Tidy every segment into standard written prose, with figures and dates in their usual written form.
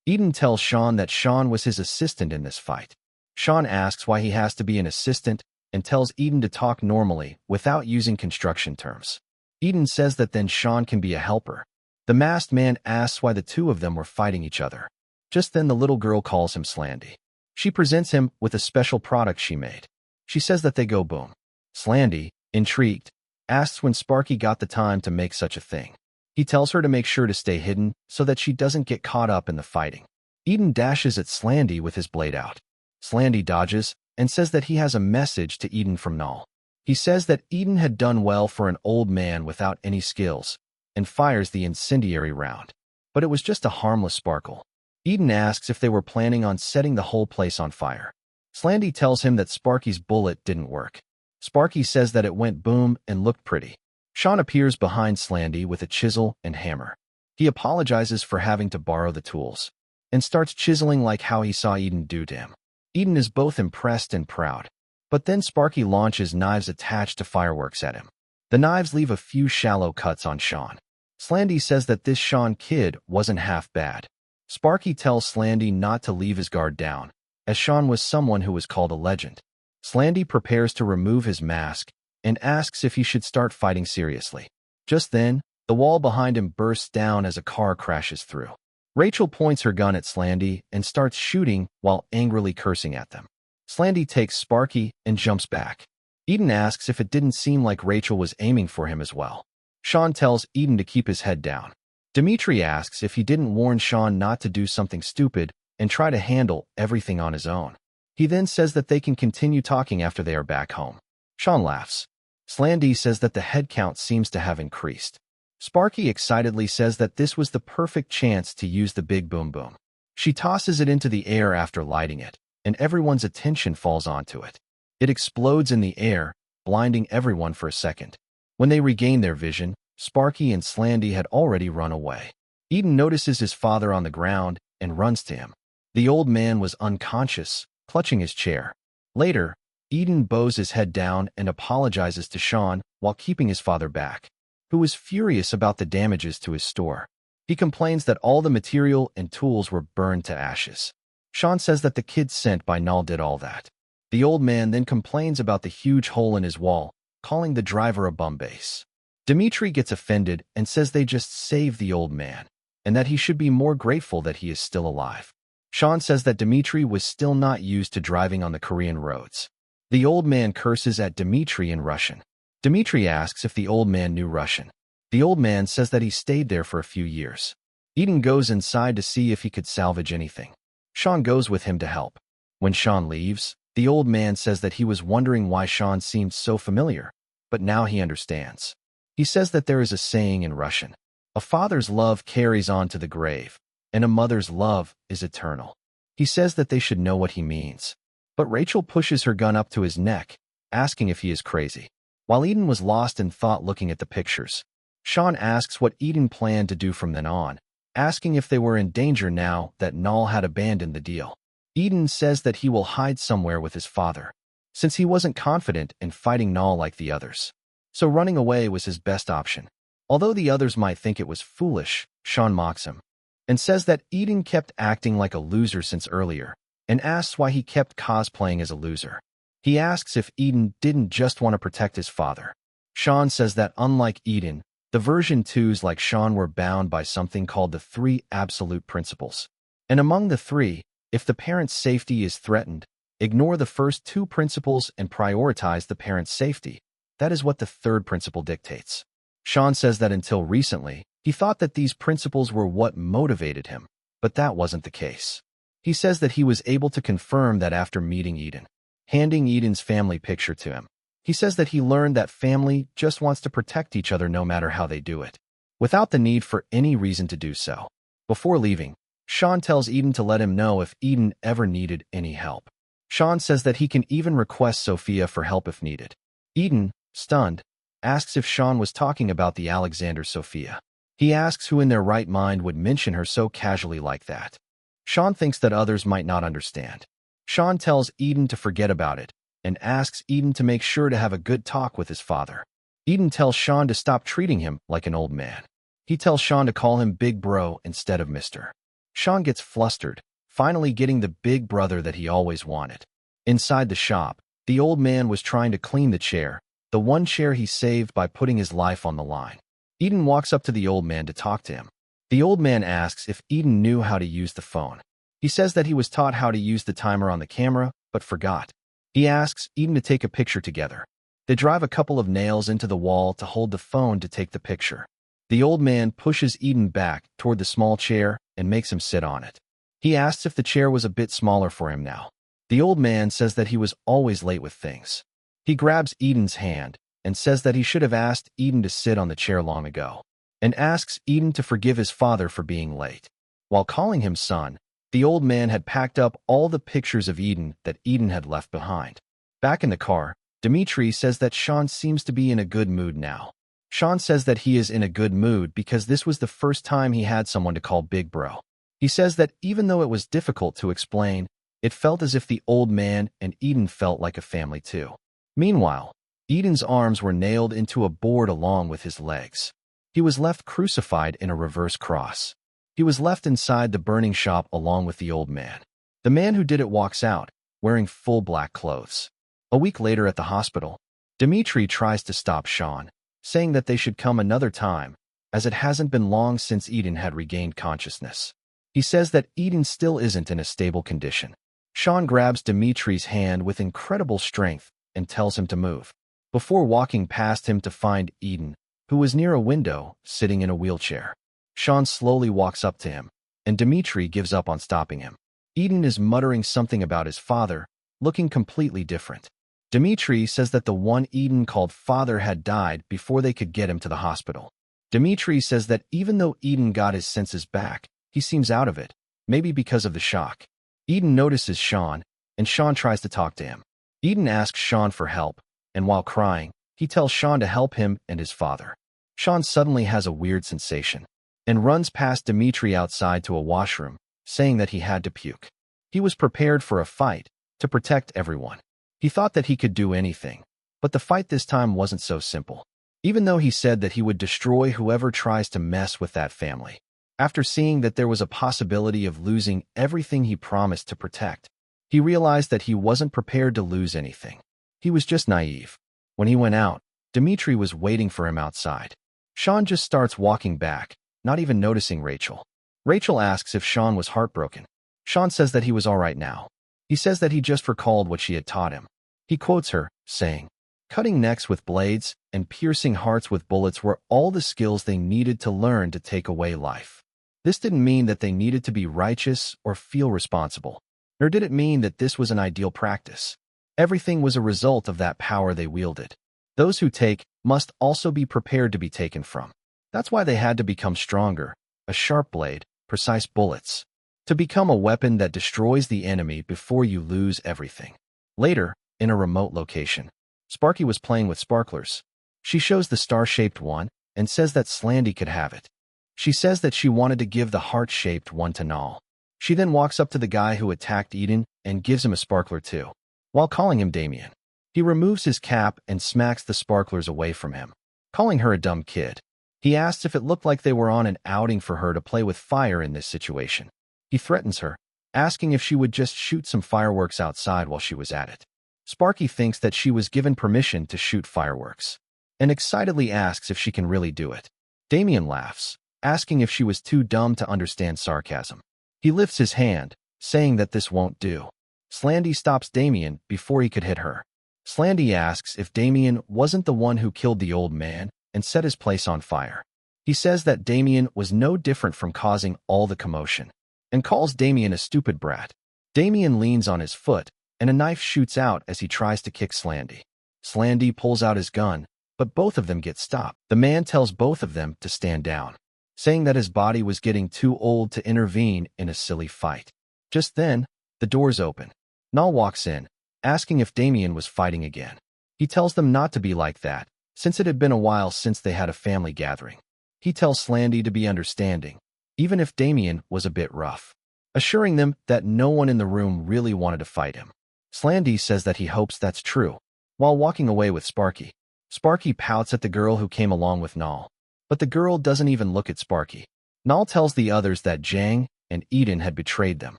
Eden tells Shawn that Shawn was his assistant in this fight. Shawn asks why he has to be an assistant and tells Eden to talk normally without using construction terms. Eden says that then Shawn can be a helper. The masked man asks why the two of them were fighting each other. Just then the little girl calls him Slandy. She presents him with a special product she made. She says that they go boom. Slandy, intrigued, asks when Sparky got the time to make such a thing. He tells her to make sure to stay hidden so that she doesn't get caught up in the fighting. Eden dashes at Slandy with his blade out. Slandy dodges and says that he has a message to Eden from Null. He says that Eden had done well for an old man without any skills and fires the incendiary round. But it was just a harmless sparkle. Eden asks if they were planning on setting the whole place on fire. Slandy tells him that Sparky's bullet didn't work. Sparky says that it went boom and looked pretty. Shawn appears behind Slandy with a chisel and hammer. He apologizes for having to borrow the tools and starts chiseling like how he saw Eden do to him. Eden is both impressed and proud. But then Sparky launches knives attached to fireworks at him. The knives leave a few shallow cuts on Shawn. Slandy says that this Shawn kid wasn't half bad. Sparky tells Slandy not to leave his guard down, as Shawn was someone who was called a legend. Slandy prepares to remove his mask and asks if he should start fighting seriously. Just then, the wall behind him bursts down as a car crashes through. Rachel points her gun at Slandy and starts shooting while angrily cursing at them. Slandy takes Sparky and jumps back. Eden asks if it didn't seem like Rachel was aiming for him as well. Shawn tells Eden to keep his head down. Dmitri asks if he didn't warn Shawn not to do something stupid and try to handle everything on his own. He then says that they can continue talking after they are back home. Shawn laughs. Slandy says that the head count seems to have increased. Sparky excitedly says that this was the perfect chance to use the big boom boom. She tosses it into the air after lighting it, and everyone's attention falls onto it. It explodes in the air, blinding everyone for a second. When they regain their vision, Sparky and Slandy had already run away. Eden notices his father on the ground and runs to him. The old man was unconscious, clutching his chair. Later, Eden bows his head down and apologizes to Shawn while keeping his father back, who was furious about the damages to his store. He complains that all the material and tools were burned to ashes. Shawn says that the kid sent by Null did all that. The old man then complains about the huge hole in his wall, calling the driver a bumbase. Dmitri gets offended and says they just saved the old man, and that he should be more grateful that he is still alive. Shawn says that Dmitri was still not used to driving on the Korean roads. The old man curses at Dmitri in Russian. Dmitri asks if the old man knew Russian. The old man says that he stayed there for a few years. Eden goes inside to see if he could salvage anything. Shawn goes with him to help. When Shawn leaves, the old man says that he was wondering why Shawn seemed so familiar, but now he understands. He says that there is a saying in Russian: a father's love carries on to the grave, and a mother's love is eternal. He says that they should know what he means. But Rachel pushes her gun up to his neck, asking if he is crazy. While Eden was lost in thought looking at the pictures, Shawn asks what Eden planned to do from then on, asking if they were in danger now that Null had abandoned the deal. Eden says that he will hide somewhere with his father, since he wasn't confident in fighting Null like the others. So running away was his best option. Although the others might think it was foolish, Shawn mocks him and says that Eden kept acting like a loser since earlier, and asks why he kept cosplaying as a loser. He asks if Eden didn't just want to protect his father. Shawn says that unlike Eden, the version 2s like Shawn were bound by something called the 3 absolute principles. And among the 3, if the parent's safety is threatened, ignore the first 2 principles and prioritize the parent's safety. That is what the 3rd principle dictates. Shawn says that until recently, he thought that these principles were what motivated him, but that wasn't the case. He says that he was able to confirm that after meeting Eden, handing Eden's family picture to him. He says that he learned that family just wants to protect each other no matter how they do it, without the need for any reason to do so. Before leaving, Shawn tells Eden to let him know if Eden ever needed any help. Shawn says that he can even request Sophia for help if needed. Eden, stunned, asks if Shawn was talking about the Alexander Sophia. He asks who in their right mind would mention her so casually like that. Shawn thinks that others might not understand. Shawn tells Eden to forget about it and asks Eden to make sure to have a good talk with his father. Eden tells Shawn to stop treating him like an old man. He tells Shawn to call him Big Bro instead of Mr. Shawn gets flustered, finally getting the big brother that he always wanted. Inside the shop, the old man was trying to clean the chair, the one chair he saved by putting his life on the line. Eden walks up to the old man to talk to him. The old man asks if Eden knew how to use the phone. He says that he was taught how to use the timer on the camera, but forgot. He asks Eden to take a picture together. They drive a couple of nails into the wall to hold the phone to take the picture. The old man pushes Eden back toward the small chair and makes him sit on it. He asks if the chair was a bit smaller for him now. The old man says that he was always late with things. He grabs Eden's hand and says that he should have asked Eden to sit on the chair long ago, and asks Eden to forgive his father for being late. While calling him son, the old man had packed up all the pictures of Eden that Eden had left behind. Back in the car, Dmitri says that Shawn seems to be in a good mood now. Shawn says that he is in a good mood because this was the first time he had someone to call Big Bro. He says that even though it was difficult to explain, it felt as if the old man and Eden felt like a family too. Meanwhile, Eden's arms were nailed into a board along with his legs. He was left crucified in a reverse cross. He was left inside the burning shop along with the old man. The man who did it walks out, wearing full black clothes. A week later at the hospital, Dmitri tries to stop Shawn, saying that they should come another time, as it hasn't been long since Eden had regained consciousness. He says that Eden still isn't in a stable condition. Shawn grabs Dmitri's hand with incredible strength and tells him to move, before walking past him to find Eden, who was near a window, sitting in a wheelchair. Shawn slowly walks up to him, and Dmitri gives up on stopping him. Eden is muttering something about his father, looking completely different. Dmitri says that the one Eden called father had died before they could get him to the hospital. Dmitri says that even though Eden got his senses back, he seems out of it, maybe because of the shock. Eden notices Shawn, and Shawn tries to talk to him. Eden asks Shawn for help, and while crying, he tells Shawn to help him and his father. Shawn suddenly has a weird sensation, and runs past Dmitri outside to a washroom, saying that he had to puke. He was prepared for a fight, to protect everyone. He thought that he could do anything, but the fight this time wasn't so simple. Even though he said that he would destroy whoever tries to mess with that family. After seeing that there was a possibility of losing everything he promised to protect, he realized that he wasn't prepared to lose anything. He was just naive. When he went out, Dmitri was waiting for him outside. Shawn just starts walking back, not even noticing Rachel. Rachel asks if Shawn was heartbroken. Shawn says that he was all right now. He says that he just recalled what she had taught him. He quotes her, saying, "Cutting necks with blades and piercing hearts with bullets were all the skills they needed to learn to take away life." This didn't mean that they needed to be righteous or feel responsible, nor did it mean that this was an ideal practice. Everything was a result of that power they wielded. Those who take must also be prepared to be taken from. That's why they had to become stronger, a sharp blade, precise bullets, to become a weapon that destroys the enemy before you lose everything. Later, in a remote location, Sparky was playing with sparklers. She shows the star-shaped one and says that Slandy could have it. She says that she wanted to give the heart-shaped one to Null. She then walks up to the guy who attacked Eden and gives him a sparkler too, while calling him Damien. He removes his cap and smacks the sparklers away from him, calling her a dumb kid. He asks if it looked like they were on an outing for her to play with fire in this situation. He threatens her, asking if she would just shoot some fireworks outside while she was at it. Sparky thinks that she was given permission to shoot fireworks, and excitedly asks if she can really do it. Damien laughs, asking if she was too dumb to understand sarcasm. He lifts his hand, saying that this won't do. Slandy stops Damien before he could hit her. Slandy asks if Damien wasn't the one who killed the old man and set his place on fire. He says that Damien was no different from causing all the commotion, and calls Damien a stupid brat. Damien leans on his foot, and a knife shoots out as he tries to kick Slandy. Slandy pulls out his gun, but both of them get stopped. The man tells both of them to stand down, saying that his body was getting too old to intervene in a silly fight. Just then, the doors open. Null walks in, asking if Damien was fighting again. He tells them not to be like that, since it had been a while since they had a family gathering. He tells Slandy to be understanding, even if Damien was a bit rough, assuring them that no one in the room really wanted to fight him. Slandy says that he hopes that's true. While walking away with Sparky, Sparky pouts at the girl who came along with Null, but the girl doesn't even look at Sparky. Null tells the others that Jang and Eden had betrayed them.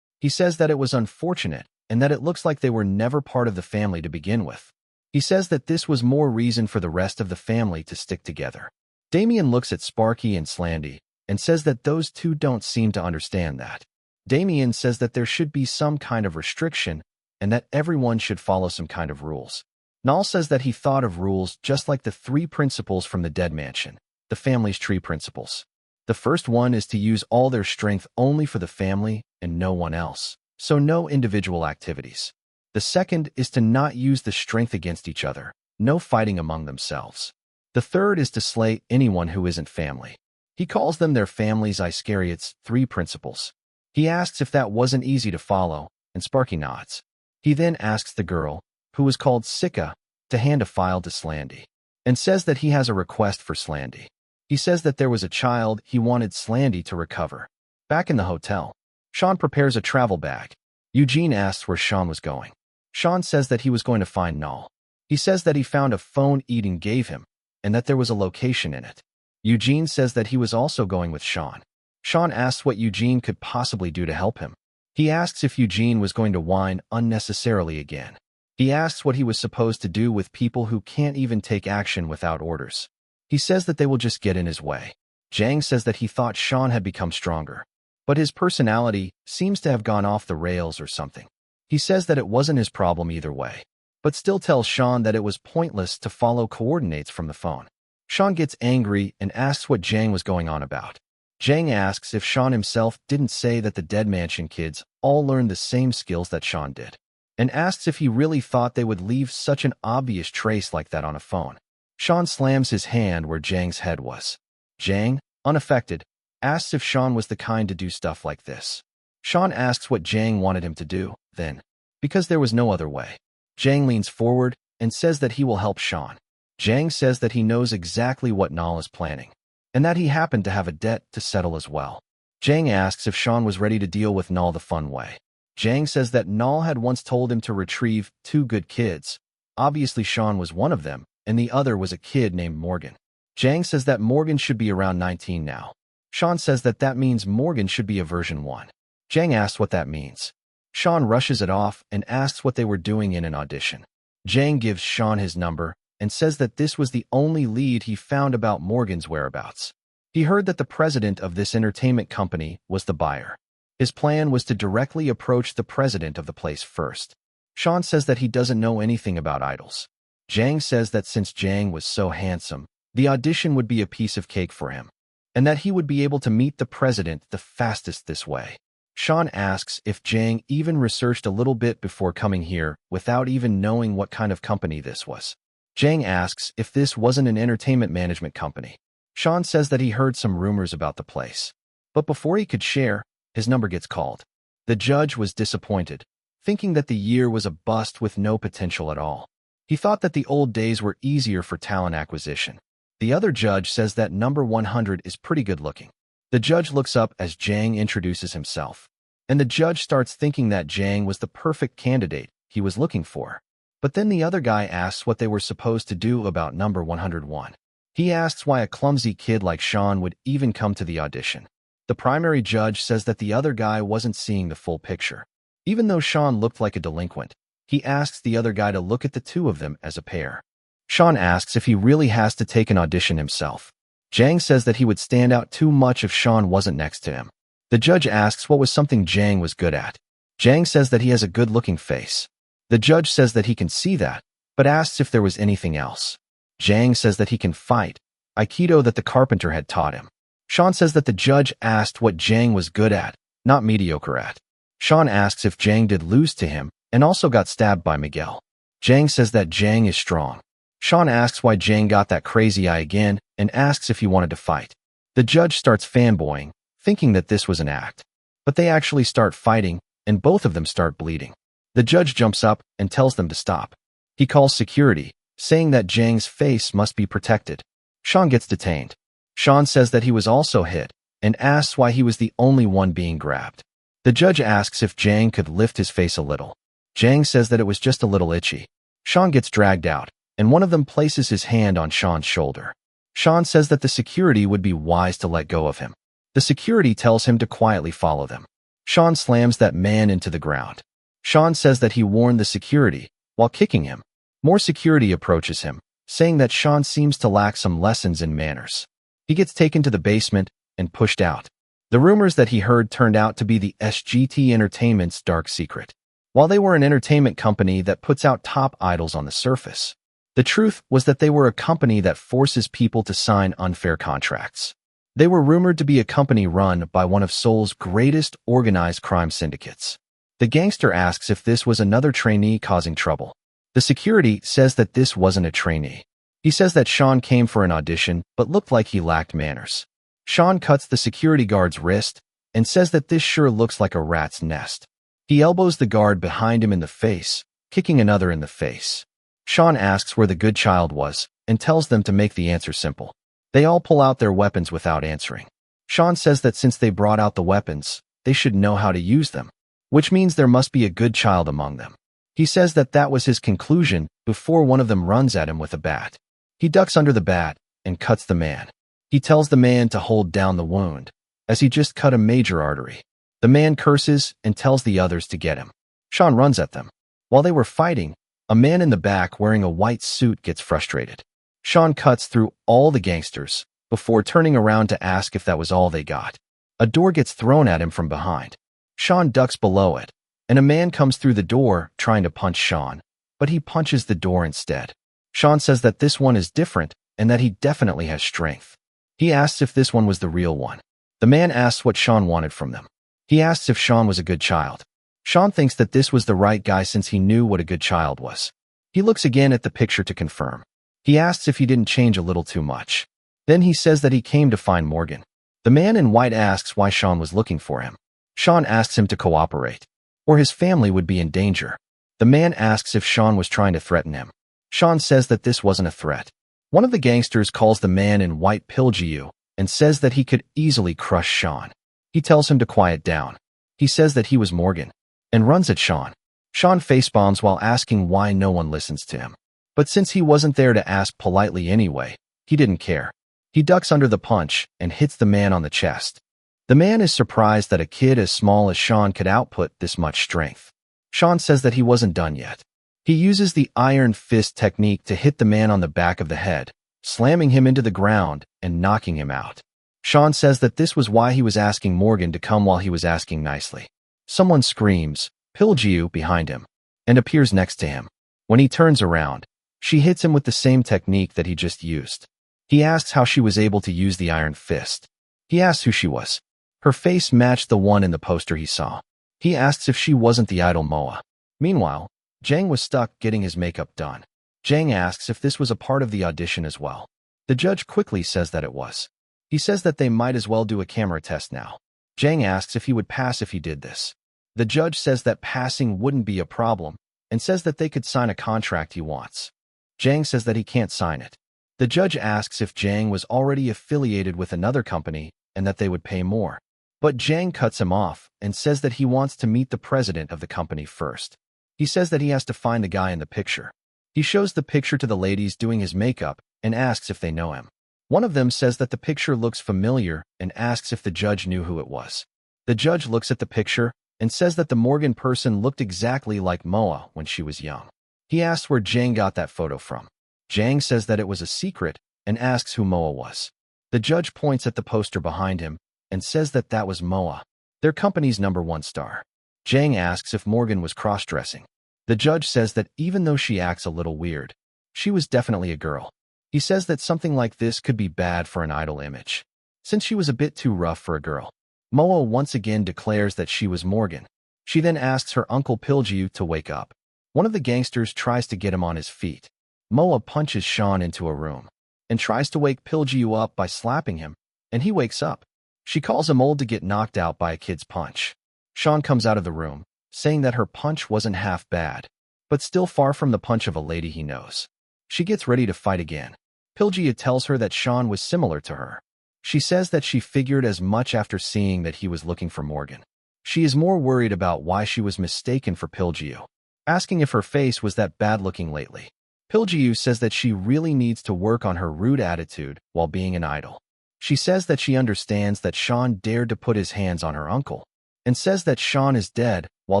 He says that it was unfortunate and that it looks like they were never part of the family to begin with. He says that this was more reason for the rest of the family to stick together. Damien looks at Sparky and Slandy and says that those two don't seem to understand that. Damien says that there should be some kind of restriction and that everyone should follow some kind of rules. Null says that he thought of rules just like the 3 principles from the Dead Mansion, the family's tree principles. The first one is to use all their strength only for the family and no one else, so no individual activities. The second is to not use the strength against each other, no fighting among themselves. The third is to slay anyone who isn't family. He calls them their family's Iscariot's 3 principles. He asks if that wasn't easy to follow, and Sparky nods. He then asks the girl, who was called Sika, to hand a file to Slandy, and says that he has a request for Slandy. He says that there was a child he wanted Slandy to recover. Back in the hotel, Shawn prepares a travel bag. Eugene asks where Shawn was going. Shawn says that he was going to find Null. He says that he found a phone Eden gave him, and that there was a location in it. Eugene says that he was also going with Shawn. Shawn asks what Eugene could possibly do to help him. He asks if Eugene was going to whine unnecessarily again. He asks what he was supposed to do with people who can't even take action without orders. He says that they will just get in his way. Jang says that he thought Shawn had become stronger, but his personality seems to have gone off the rails or something. He says that it wasn't his problem either way, but still tells Shawn that it was pointless to follow coordinates from the phone. Shawn gets angry and asks what Jang was going on about. Jang asks if Shawn himself didn't say that the Dead Mansion kids all learned the same skills that Shawn did, and asks if he really thought they would leave such an obvious trace like that on a phone. Shawn slams his hand where Jang's head was. Jang, unaffected, asks if Shawn was the kind to do stuff like this. Shawn asks what Jang wanted him to do, then, because there was no other way. Jang leans forward and says that he will help Shawn. Jang says that he knows exactly what Null is planning, and that he happened to have a debt to settle as well. Jang asks if Shawn was ready to deal with Null the fun way. Jang says that Null had once told him to retrieve 2 good kids. Obviously Shawn was one of them, and the other was a kid named Morgan. Jang says that Morgan should be around 19 now. Shawn says that that means Morgan should be a version 1. Jang asks what that means. Shawn rushes it off and asks what they were doing in an audition. Jang gives Shawn his number and says that this was the only lead he found about Morgan's whereabouts. He heard that the president of this entertainment company was the buyer. His plan was to directly approach the president of the place first. Shawn says that he doesn't know anything about idols. Jang says that since Jang was so handsome, the audition would be a piece of cake for him, and that he would be able to meet the president the fastest this way. Shawn asks if Jang even researched a little bit before coming here without even knowing what kind of company this was. Jang asks if this wasn't an entertainment management company. Shawn says that he heard some rumors about the place, but before he could share, his number gets called. The judge was disappointed, thinking that the year was a bust with no potential at all. He thought that the old days were easier for talent acquisition. The other judge says that number 100 is pretty good looking. The judge looks up as Jang introduces himself, and the judge starts thinking that Jang was the perfect candidate he was looking for. But then the other guy asks what they were supposed to do about number 101. He asks why a clumsy kid like Shawn would even come to the audition. The primary judge says that the other guy wasn't seeing the full picture. Even though Shawn looked like a delinquent, he asks the other guy to look at the two of them as a pair. Shawn asks if he really has to take an audition himself. Jang says that he would stand out too much if Shawn wasn't next to him. The judge asks what was something Jang was good at. Jang says that he has a good-looking face. The judge says that he can see that, but asks if there was anything else. Jang says that he can fight, Aikido that the carpenter had taught him. Shawn says that the judge asked what Jang was good at, not mediocre at. Shawn asks if Jang did lose to him and also got stabbed by Miguel. Jang says that Jang is strong. Shawn asks why Jang got that crazy eye again and asks if he wanted to fight. The judge starts fanboying, thinking that this was an act. But they actually start fighting, and both of them start bleeding. The judge jumps up and tells them to stop. He calls security, saying that Jang's face must be protected. Shawn gets detained. Shawn says that he was also hit and asks why he was the only one being grabbed. The judge asks if Jang could lift his face a little. Jang says that it was just a little itchy. Shawn gets dragged out, and one of them places his hand on Shawn's shoulder. Shawn says that the security would be wise to let go of him. The security tells him to quietly follow them. Shawn slams that man into the ground. Shawn says that he warned the security while kicking him. More security approaches him, saying that Shawn seems to lack some lessons in manners. He gets taken to the basement and pushed out. The rumors that he heard turned out to be the SGT Entertainment's dark secret. While they were an entertainment company that puts out top idols on the surface, the truth was that they were a company that forces people to sign unfair contracts. They were rumored to be a company run by one of Seoul's greatest organized crime syndicates. The gangster asks if this was another trainee causing trouble. The security says that this wasn't a trainee. He says that Shawn came for an audition but looked like he lacked manners. Shawn cuts the security guard's wrist and says that this sure looks like a rat's nest. He elbows the guard behind him in the face, kicking another in the face. Shawn asks where the good child was and tells them to make the answer simple. They all pull out their weapons without answering. Shawn says that since they brought out the weapons, they should know how to use them, which means there must be a good child among them. He says that that was his conclusion before one of them runs at him with a bat. He ducks under the bat and cuts the man. He tells the man to hold down the wound, as he just cut a major artery. The man curses and tells the others to get him. Shawn runs at them. While they were fighting, a man in the back wearing a white suit gets frustrated. Shawn cuts through all the gangsters before turning around to ask if that was all they got. A door gets thrown at him from behind. Shawn ducks below it, and a man comes through the door trying to punch Shawn, but he punches the door instead. Shawn says that this one is different and that he definitely has strength. He asks if this one was the real one. The man asks what Shawn wanted from them. He asks if Shawn was a good child. Shawn thinks that this was the right guy since he knew what a good child was. He looks again at the picture to confirm. He asks if he didn't change a little too much. Then he says that he came to find Morgan. The man in white asks why Shawn was looking for him. Shawn asks him to cooperate, or his family would be in danger. The man asks if Shawn was trying to threaten him. Shawn says that this wasn't a threat. One of the gangsters calls the man in white Pilgu and says that he could easily crush Shawn. He tells him to quiet down. He says that he was Morgan and runs at Shawn. Shawn facepalms while asking why no one listens to him. But since he wasn't there to ask politely anyway, he didn't care. He ducks under the punch and hits the man on the chest. The man is surprised that a kid as small as Shawn could output this much strength. Shawn says that he wasn't done yet. He uses the iron fist technique to hit the man on the back of the head, slamming him into the ground and knocking him out. Shawn says that this was why he was asking Morgan to come while he was asking nicely. Someone screams, Pilgu, behind him, and appears next to him. When he turns around, she hits him with the same technique that he just used. He asks how she was able to use the iron fist. He asks who she was. Her face matched the one in the poster he saw. He asks if she wasn't the idol Moa. Meanwhile, Jang was stuck getting his makeup done. Jang asks if this was a part of the audition as well. The judge quickly says that it was. He says that they might as well do a camera test now. Jang asks if he would pass if he did this. The judge says that passing wouldn't be a problem and says that they could sign a contract he wants. Jang says that he can't sign it. The judge asks if Jang was already affiliated with another company and that they would pay more. But Jang cuts him off and says that he wants to meet the president of the company first. He says that he has to find the guy in the picture. He shows the picture to the ladies doing his makeup and asks if they know him. One of them says that the picture looks familiar and asks if the judge knew who it was. The judge looks at the picture and says that the Morgan person looked exactly like Moa when she was young. He asks where Jang got that photo from. Jang says that it was a secret and asks who Moa was. The judge points at the poster behind him and says that that was Moa, their company's #1 star. Jang asks if Morgan was cross-dressing. The judge says that even though she acts a little weird, she was definitely a girl. He says that something like this could be bad for an idol image, since she was a bit too rough for a girl. Moa once again declares that she was Morgan. She then asks her uncle Pilgu to wake up. One of the gangsters tries to get him on his feet. Moa punches Shawn into a room and tries to wake Pilgu up by slapping him, and he wakes up. She calls him old to get knocked out by a kid's punch. Shawn comes out of the room, saying that her punch wasn't half bad, but still far from the punch of a lady he knows. She gets ready to fight again. Pilgu tells her that Shawn was similar to her. She says that she figured as much after seeing that he was looking for Morgan. She is more worried about why she was mistaken for Pilgu, asking if her face was that bad-looking lately. Pilgu says that she really needs to work on her rude attitude while being an idol. She says that she understands that Shawn dared to put his hands on her uncle, and says that Shawn is dead while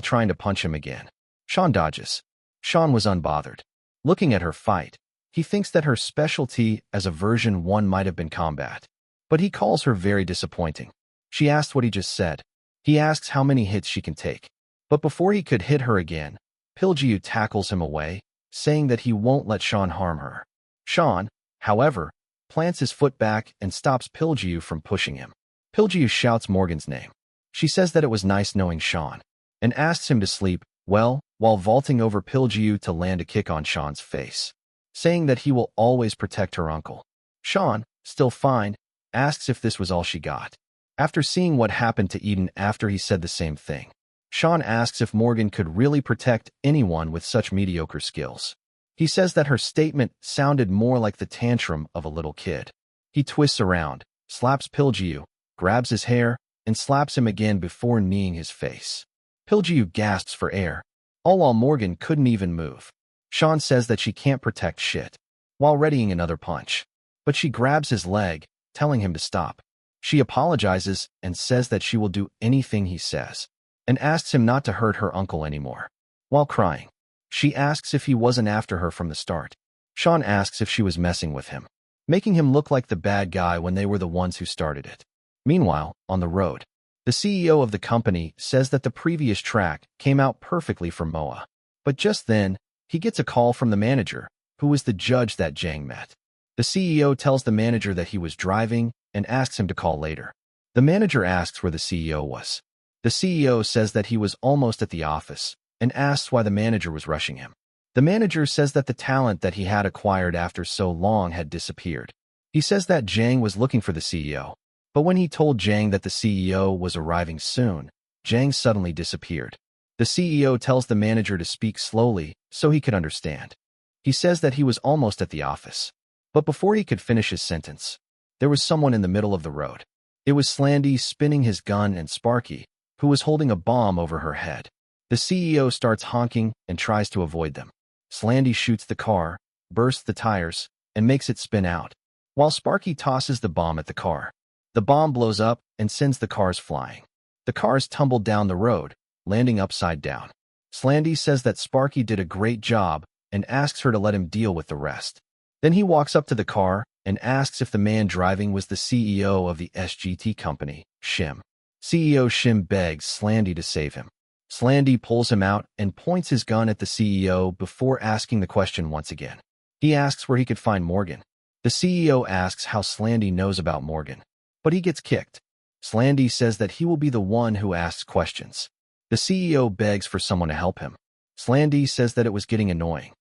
trying to punch him again. Shawn dodges. Shawn was unbothered. Looking at her fight, he thinks that her specialty as a version 1 might have been combat, but he calls her very disappointing. She asks what he just said. He asks how many hits she can take. But before he could hit her again, Pilgu tackles him away, saying that he won't let Shawn harm her. Shawn, however, plants his foot back and stops Pilgu from pushing him. Pilgu shouts Morgan's name. She says that it was nice knowing Shawn, and asks him to sleep well while vaulting over Pilgu to land a kick on Shawn's face, saying that he will always protect her uncle. Shawn, still fine, asks if this was all she got. After seeing what happened to Eden after he said the same thing, Shawn asks if Morgan could really protect anyone with such mediocre skills. He says that her statement sounded more like the tantrum of a little kid. He twists around, slaps Pilgu, grabs his hair, and slaps him again before kneeing his face. Pilgu gasps for air, all while Morgan couldn't even move. Shawn says that she can't protect shit, while readying another punch, but she grabs his leg, telling him to stop. She apologizes and says that she will do anything he says, and asks him not to hurt her uncle anymore. While crying, she asks if he wasn't after her from the start. Shawn asks if she was messing with him, making him look like the bad guy when they were the ones who started it. Meanwhile, on the road, the CEO of the company says that the previous track came out perfectly for Manhwa. But just then, he gets a call from the manager, who was the judge that Jang met. The CEO tells the manager that he was driving and asks him to call later. The manager asks where the CEO was. The CEO says that he was almost at the office and asks why the manager was rushing him. The manager says that the talent that he had acquired after so long had disappeared. He says that Jang was looking for the CEO, but when he told Jang that the CEO was arriving soon, Jang suddenly disappeared. The CEO tells the manager to speak slowly so he could understand. He says that he was almost at the office, but before he could finish his sentence, there was someone in the middle of the road. It was Slandy spinning his gun and Sparky, who was holding a bomb over her head. The CEO starts honking and tries to avoid them. Slandy shoots the car, bursts the tires, and makes it spin out, while Sparky tosses the bomb at the car. The bomb blows up and sends the cars flying. The cars tumble down the road, landing upside down. Slandy says that Sparky did a great job and asks her to let him deal with the rest. Then he walks up to the car and asks if the man driving was the CEO of the SGT company, Shim. CEO Shim begs Slandy to save him. Slandy pulls him out and points his gun at the CEO before asking the question once again. He asks where he could find Morgan. The CEO asks how Slandy knows about Morgan, but he gets kicked. Slandy says that he will be the one who asks questions. The CEO begs for someone to help him. Slandy says that it was getting annoying.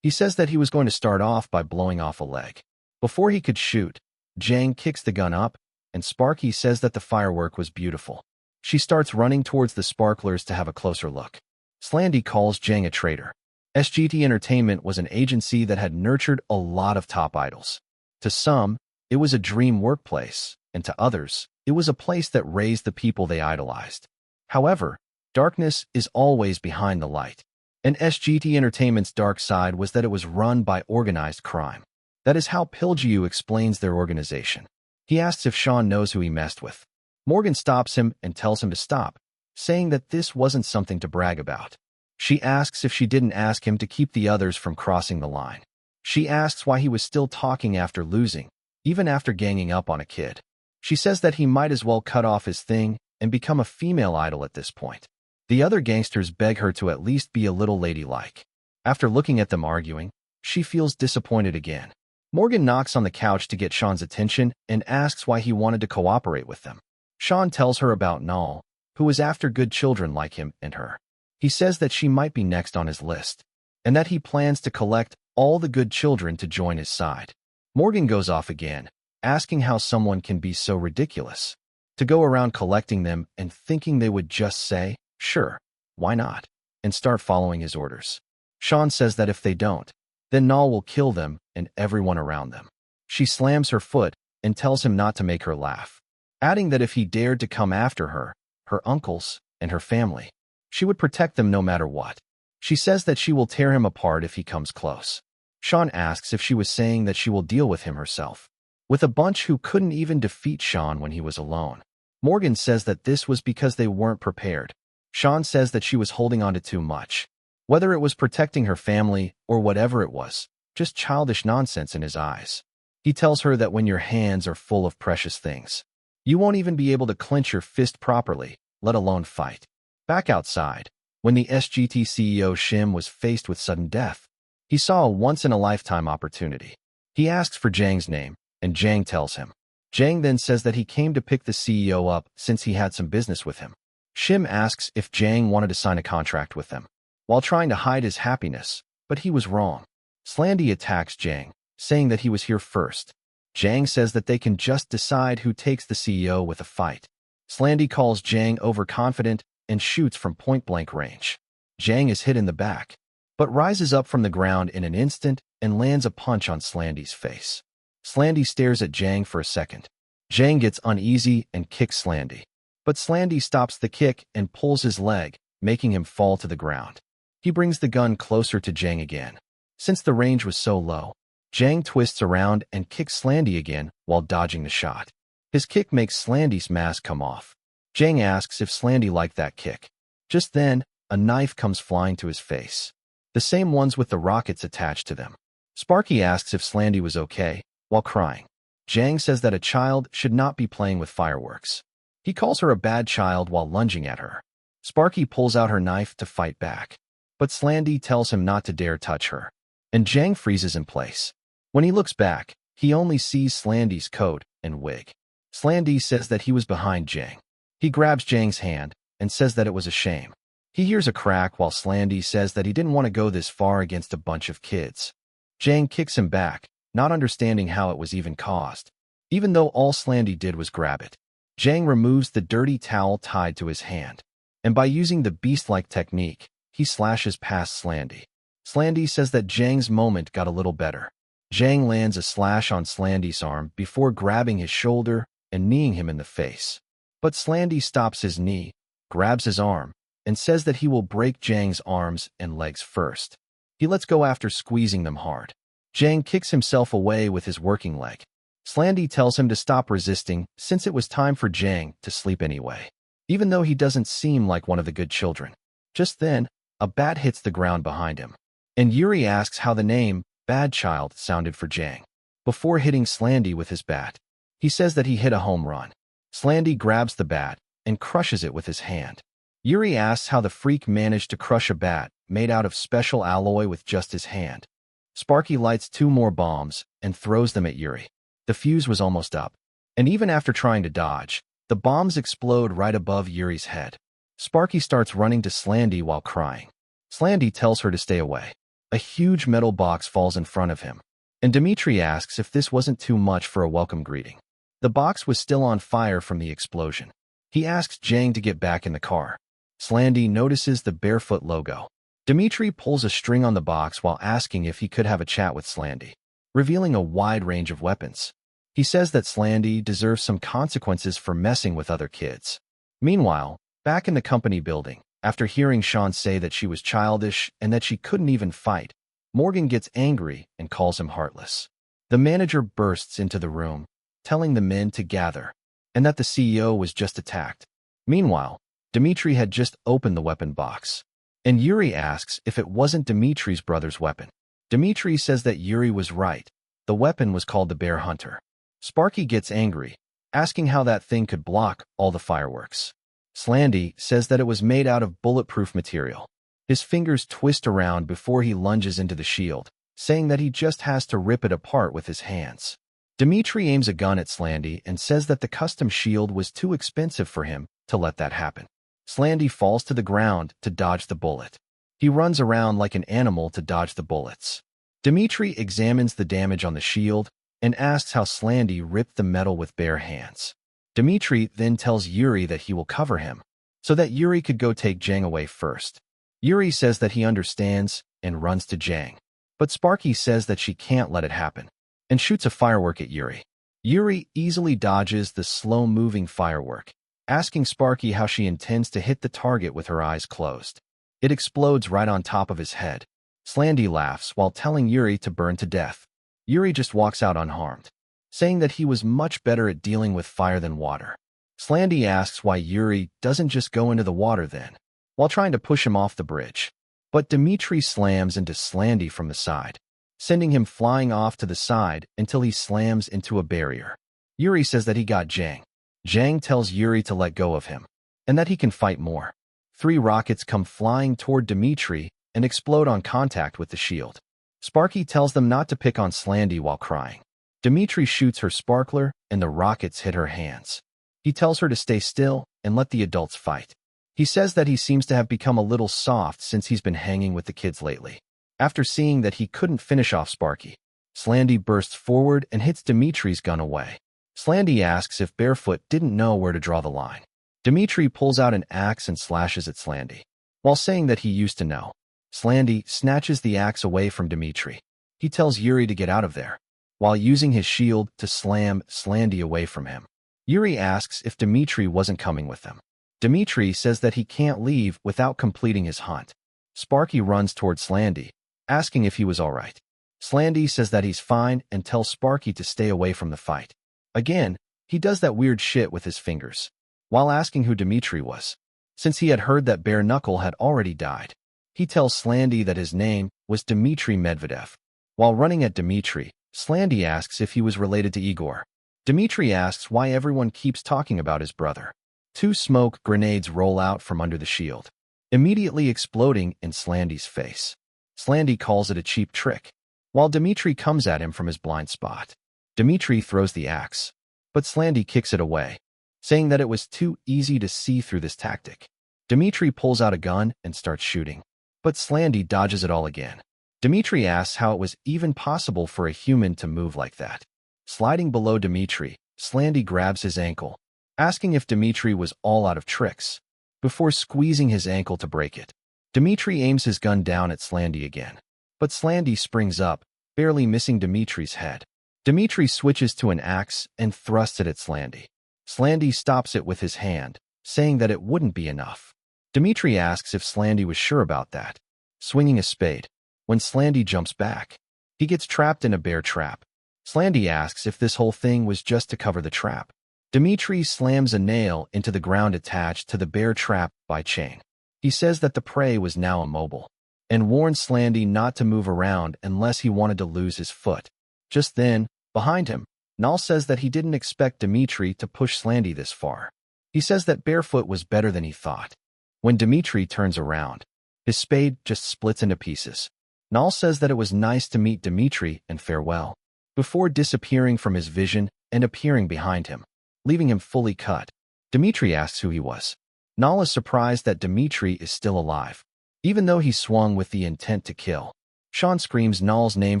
He says that he was going to start off by blowing off a leg. Before he could shoot, Jang kicks the gun up, and Sparky says that the firework was beautiful. She starts running towards the sparklers to have a closer look. Slandy calls Jang a traitor. SGT Entertainment was an agency that had nurtured a lot of top idols. To some, it was a dream workplace, and to others, it was a place that raised the people they idolized. However, darkness is always behind the light, and SGT Entertainment's dark side was that it was run by organized crime. That is how Pilgu explains their organization. He asks if Shawn knows who he messed with. Morgan stops him and tells him to stop, saying that this wasn't something to brag about. She asks if she didn't ask him to keep the others from crossing the line. She asks why he was still talking after losing, even after ganging up on a kid. She says that he might as well cut off his thing and become a female idol at this point. The other gangsters beg her to at least be a little ladylike. After looking at them arguing, she feels disappointed again. Morgan knocks on the couch to get Shawn's attention and asks why he wanted to cooperate with them. Shawn tells her about Null, who was after good children like him and her. He says that she might be next on his list, and that he plans to collect all the good children to join his side. Morgan goes off again, asking how someone can be so ridiculous, to go around collecting them and thinking they would just say, sure, why not, and start following his orders. Shawn says that if they don't, then Null will kill them and everyone around them. She slams her foot and tells him not to make her laugh, adding that if he dared to come after her, her uncles, and her family, she would protect them no matter what. She says that she will tear him apart if he comes close. Shawn asks if she was saying that she will deal with him herself. with a bunch who couldn't even defeat Shawn when he was alone. Morgan says that this was because they weren't prepared. Shawn says that she was holding on to too much. Whether it was protecting her family or whatever it was, just childish nonsense in his eyes. He tells her that when your hands are full of precious things, you won't even be able to clench your fist properly, let alone fight. Back outside, when the SGT CEO Shim was faced with sudden death, he saw a once-in-a-lifetime opportunity. He asks for Jang's name, and Jang tells him. Jang then says that he came to pick the CEO up since he had some business with him. Shim asks if Jang wanted to sign a contract with them, while trying to hide his happiness, but he was wrong. Slandy attacks Jang, saying that he was here first. Jang says that they can just decide who takes the CEO with a fight. Slandy calls Jang overconfident and shoots from point-blank range. Jang is hit in the back, but rises up from the ground in an instant and lands a punch on Slandy's face. Slandy stares at Jang for a second. Jang gets uneasy and kicks Slandy, but Slandy stops the kick and pulls his leg, making him fall to the ground. He brings the gun closer to Jang again. Since the range was so low, Jang twists around and kicks Slandy again while dodging the shot. His kick makes Slandy's mask come off. Jang asks if Slandy liked that kick. Just then, a knife comes flying to his face. The same ones with the rockets attached to them. Sparky asks if Slandy was okay, while crying. Jang says that a child should not be playing with fireworks. He calls her a bad child while lunging at her. Sparky pulls out her knife to fight back, but Slandy tells him not to dare touch her, and Jang freezes in place. When he looks back, he only sees Slandy's coat and wig. Slandy says that he was behind Jang. He grabs Jang's hand and says that it was a shame. He hears a crack while Slandy says that he didn't want to go this far against a bunch of kids. Jang kicks him back, not understanding how it was even caused, even though all Slandy did was grab it. Jang removes the dirty towel tied to his hand, and by using the beast-like technique, he slashes past Slandy. Slandy says that Jang's moment got a little better. Jang lands a slash on Slandy's arm before grabbing his shoulder and kneeing him in the face. But Slandy stops his knee, grabs his arm, and says that he will break Jang's arms and legs first. He lets go after squeezing them hard. Jang kicks himself away with his working leg. Slandy tells him to stop resisting since it was time for Jang to sleep anyway, even though he doesn't seem like one of the good children. Just then, a bat hits the ground behind him, and Yuri asks how the name Bad Child sounded for Jang. Before hitting Slandy with his bat, he says that he hit a home run. Slandy grabs the bat and crushes it with his hand. Yuri asks how the freak managed to crush a bat made out of special alloy with just his hand. Sparky lights 2 more bombs and throws them at Yuri. The fuse was almost up, and even after trying to dodge, the bombs explode right above Yuri's head. Sparky starts running to Slandy while crying. Slandy tells her to stay away. A huge metal box falls in front of him, and Dmitri asks if this wasn't too much for a welcome greeting. The box was still on fire from the explosion. He asks Jang to get back in the car. Slandy notices the barefoot logo. Dmitri pulls a string on the box while asking if he could have a chat with Slandy, revealing a wide range of weapons. He says that Slandy deserves some consequences for messing with other kids. Meanwhile, back in the company building, after hearing Shawn say that she was childish and that she couldn't even fight, Morgan gets angry and calls him heartless. The manager bursts into the room, telling the men to gather, and that the CEO was just attacked. Meanwhile, Dmitri had just opened the weapon box, and Yuri asks if it wasn't Dmitri's brother's weapon. Dmitri says that Yuri was right. The weapon was called the Bear Hunter. Sparky gets angry, asking how that thing could block all the fireworks. Slandy says that it was made out of bulletproof material. His fingers twist around before he lunges into the shield, saying that he just has to rip it apart with his hands. Dmitri aims a gun at Slandy and says that the custom shield was too expensive for him to let that happen. Slandy falls to the ground to dodge the bullet. He runs around like an animal to dodge the bullets. Dmitri examines the damage on the shield and asks how Slandy ripped the metal with bare hands. Dmitri then tells Yuri that he will cover him, so that Yuri could go take Jang away first. Yuri says that he understands and runs to Jang, but Sparky says that she can't let it happen, and shoots a firework at Yuri. Yuri easily dodges the slow-moving firework, asking Sparky how she intends to hit the target with her eyes closed. It explodes right on top of his head. Slandy laughs while telling Yuri to burn to death. Yuri just walks out unharmed. saying that he was much better at dealing with fire than water. Slandy asks why Yuri doesn't just go into the water then, while trying to push him off the bridge. But Dmitri slams into Slandy from the side, sending him flying off to the side until he slams into a barrier. Yuri says that he got Jang. Jang tells Yuri to let go of him, and that he can fight more. 3 rockets come flying toward Dmitri and explode on contact with the shield. Sparky tells them not to pick on Slandy while crying. Dmitri shoots her sparkler, and the rockets hit her hands. He tells her to stay still and let the adults fight. He says that he seems to have become a little soft since he's been hanging with the kids lately. After seeing that he couldn't finish off Sparky, Slandy bursts forward and hits Dmitri's gun away. Slandy asks if Barefoot didn't know where to draw the line. Dmitri pulls out an axe and slashes at Slandy, while saying that he used to know. Slandy snatches the axe away from Dmitri. He tells Yuri to get out of there, while using his shield to slam Slandy away from him. Yuri asks if Dmitri wasn't coming with them. Dmitri says that he can't leave without completing his hunt. Sparky runs toward Slandy, asking if he was alright. Slandy says that he's fine and tells Sparky to stay away from the fight. Again, he does that weird shit with his fingers, while asking who Dmitri was. Since he had heard that Bare Knuckle had already died, he tells Slandy that his name was Dmitri Medvedev. While running at Dmitri, Slandy asks if he was related to Igor. Dmitri asks why everyone keeps talking about his brother. 2 smoke grenades roll out from under the shield, immediately exploding in Slandy's face. Slandy calls it a cheap trick, while Dmitri comes at him from his blind spot. Dmitri throws the axe, but Slandy kicks it away, saying that it was too easy to see through this tactic. Dmitri pulls out a gun and starts shooting, but Slandy dodges it all again. Dmitri asks how it was even possible for a human to move like that. Sliding below Dmitri, Slandy grabs his ankle, asking if Dmitri was all out of tricks, before squeezing his ankle to break it. Dmitri aims his gun down at Slandy again, but Slandy springs up, barely missing Dmitri's head. Dmitri switches to an axe and thrusts it at Slandy. Slandy stops it with his hand, saying that it wouldn't be enough. Dmitri asks if Slandy was sure about that, swinging a spade. When Slandy jumps back, he gets trapped in a bear trap. Slandy asks if this whole thing was just to cover the trap. Dmitri slams a nail into the ground attached to the bear trap by chain. He says that the prey was now immobile, and warns Slandy not to move around unless he wanted to lose his foot. Just then, behind him, Null says that he didn't expect Dmitri to push Slandy this far. He says that Barefoot was better than he thought. When Dmitri turns around, his spade just splits into pieces. Null says that it was nice to meet Dmitri and farewell, before disappearing from his vision and appearing behind him, leaving him fully cut. Dmitri asks who he was. Null is surprised that Dmitri is still alive, even though he swung with the intent to kill. Shawn screams Null's name